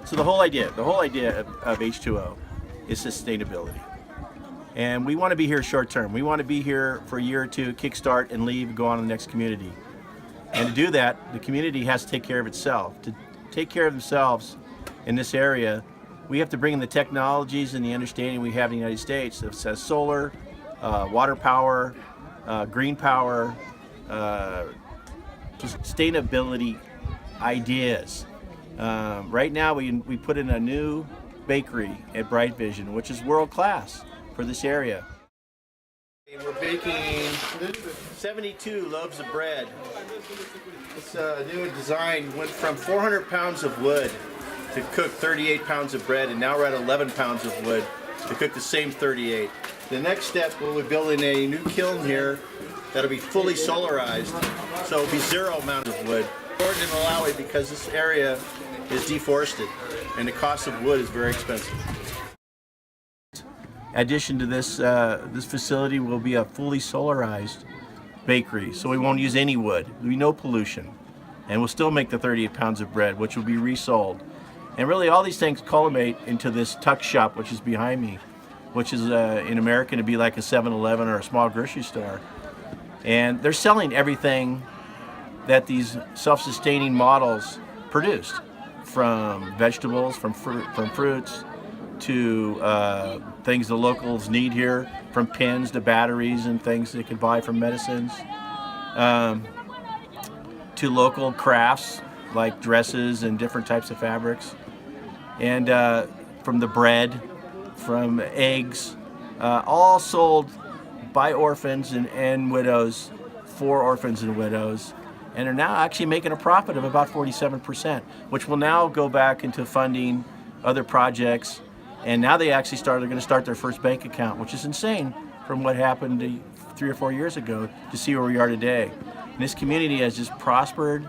So the whole idea of H2O is sustainability. And we want to be here short term. We want to be here for a year or two, kickstart and leave, go on to the next community. And to do that, the community has to take care of itself. To take care of themselves in this area, we have to bring in the technologies and the understanding we have in the United States that says solar, water power, green power, sustainability ideas. Right now we put in a new bakery at Bright Vision, which is world class for this area. We're baking 72 loaves of bread. This new design went from 400 pounds of wood to cook 38 pounds of bread, and now we're at 11 pounds of wood to cook the same 38. The next step, we'll be building a new kiln here that'll be fully solarized, so it'll be zero amount of wood. Important in Malawi because this area is deforested and the cost of wood is very expensive. In addition to this, this facility will be a fully solarized bakery, so we won't use any wood. There'll be no pollution, and we'll still make the 38 pounds of bread, which will be resold. And really all these things culminate into this tuck shop, which is behind me, which is in America to be like a 7-Eleven or a small grocery store. And they're selling everything that these self-sustaining models produced, from vegetables, from fruits, to things the locals need here, from pins to batteries and things they can buy from medicines, to local crafts like dresses and different types of fabrics, and from the bread, from eggs, all sold by orphans and widows, for orphans and widows, and are now actually making a profit of about 47%, which will now go back into funding other projects. And now they're going to start their first bank account, which is insane from what happened 3 or 4 years ago to see where we are today. And this community has just prospered.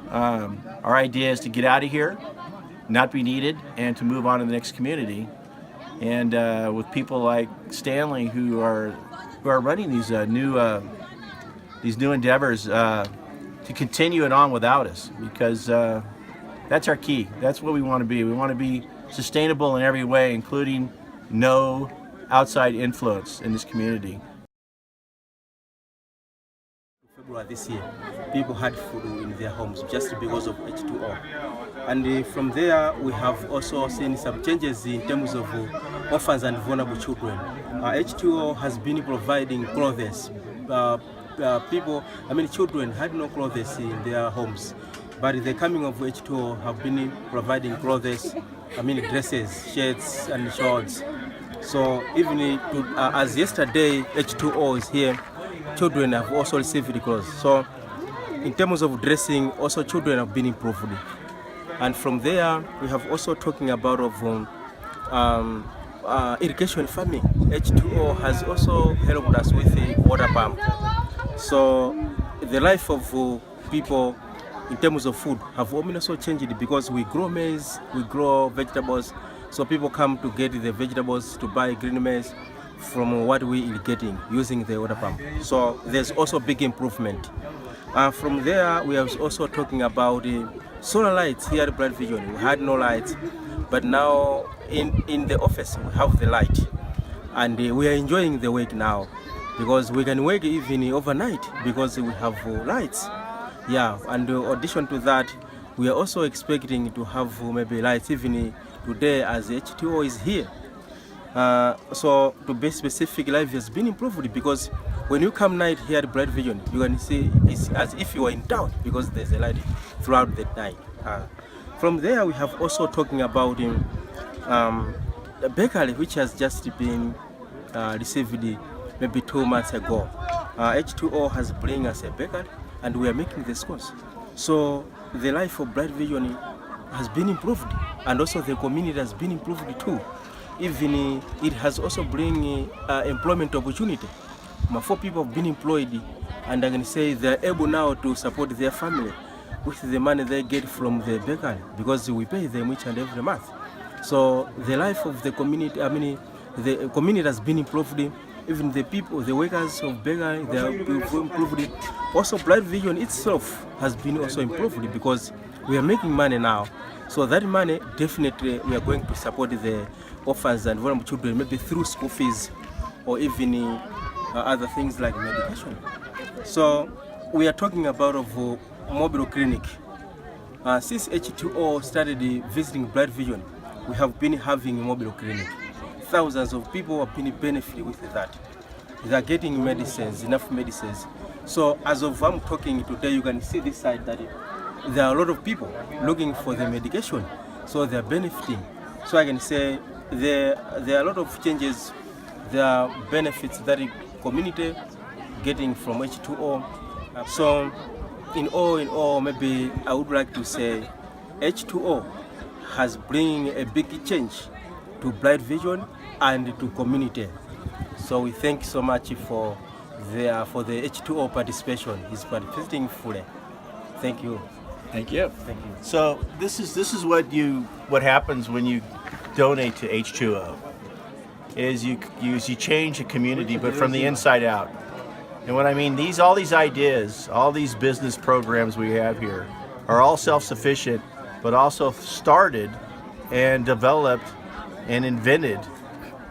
Our idea is to get out of here, not be needed, and to move on to the next community. And with people like Stanley who are running these new endeavors to continue it on without us, because that's our key. That's what we want to be. We want to be sustainable in every way, including no outside influence in this community. February this year, people had food in their homes just because of H2O. And from there, we have also seen some changes in terms of orphans and vulnerable children. H2O has been providing clothes. Children had no clothes in their homes, but the coming of H2O have been providing clothes, dresses, shirts and shorts. So even as yesterday H2O is here, children have also received the clothes. So in terms of dressing, also children have been improved. And from there, we have also talking about irrigation farming. H2O has also helped us with the water pump. So the life of people in terms of food have also changed, because we grow maize, we grow vegetables. So people come to get the vegetables, to buy green maize from what we are getting using the water pump. So there's also big improvement. From there, we are also talking about solar lights here at Bright Vision. We had no lights, but now in the office we have the light, and we are enjoying the work now, because we can work even overnight because we have lights. Yeah, and in addition to that, we are also expecting to have maybe lights even today as H2O is here. So to be specific, life has been improved, because when you come night here at Bright Vision, you can see it's as if you are in town, because there's a light throughout the night. From there, we have also talking about the bakery, which has just been received maybe 2 months ago. H2O has bring us a bakery, and we are making the scones. So the life of Bright Vision has been improved, and also the community has been improved too. Even it has also bring employment opportunity. 4 people have been employed, and I can say they're able now to support their family with the money they get from the bakery, because we pay them each and every month. So the life of the community, the community has been improved. Even the people, the workers of bakery, they have improved. Also, Bright Vision itself has been also improved, because we are making money now. So that money, definitely we are going to support the orphans and vulnerable children, maybe through school fees or even other things like medication. So we are talking about of mobile clinic. Since H2O started visiting Blind Vision, we have been having a mobile clinic. Thousands of people have been benefiting with that. They are getting medicines, enough medicines. So as of I'm talking today, you can see this side that there are a lot of people looking for the medication, so they are benefiting. So I can say there are a lot of changes, there are benefits that the community getting from H2O. So in all, maybe I would like to say H2O has bring a big change to Blind Vision and to community. So we thank so much for the H2O participation. He's participating fully. Thank you. Thank you. Thank you. So this is what happens when you donate to H2O. Is you change a community, but from the inside out. And what I mean, all these ideas, all these business programs we have here, are all self-sufficient, but also started and developed and invented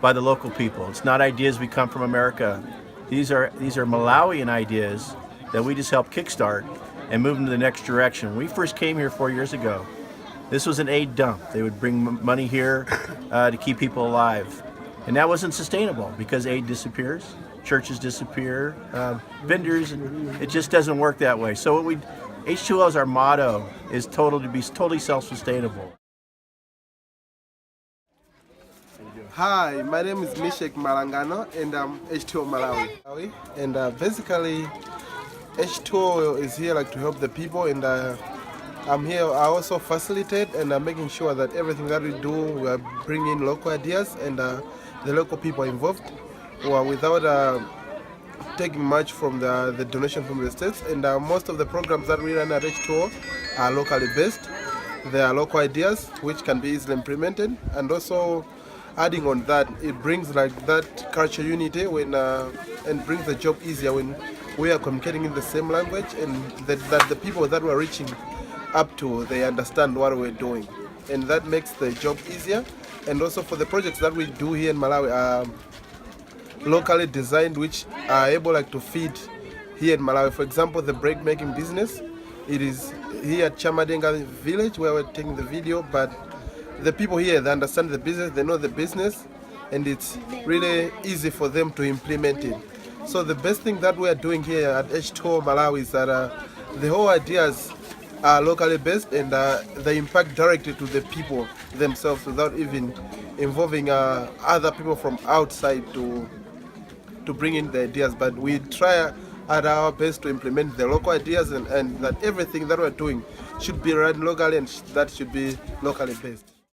by the local people. It's not ideas we come from America. These are Malawian ideas that we just helped kickstart and move them to the next direction. When we first came here 4 years ago, this was an aid dump. They would bring money here to keep people alive. And that wasn't sustainable because aid disappears, churches disappear, vendors, and it just doesn't work that way. So H2O is our motto, is to be totally self-sustainable. Hi, my name is Mishek Malangano and I'm H2O Malawi. And basically, H2O is here to help the people, and I'm here. I also facilitate and I'm making sure that everything that we do, we are bringing local ideas and the local people involved, without taking much from the donation from the states. And most of the programs that we run at H2O are locally based. They are local ideas which can be easily implemented, and also adding on that, it brings that cultural unity and brings the job easier when we are communicating in the same language, and that the people that we're reaching up to, they understand what we're doing, and that makes the job easier. And also for the projects that we do here in Malawi are locally designed, which are able to feed here in Malawi. For example, the break making business, it is here at Chamadenga village where we're taking the video, but the people here, they understand the business, they know the business, and it's really easy for them to implement it. So the best thing that we are doing here at H2O Malawi is that the whole ideas are locally based, and they impact directly to the people themselves without even involving other people from outside to bring in the ideas. But we try at our best to implement the local ideas, and that everything that we're doing should be run locally and that should be locally based.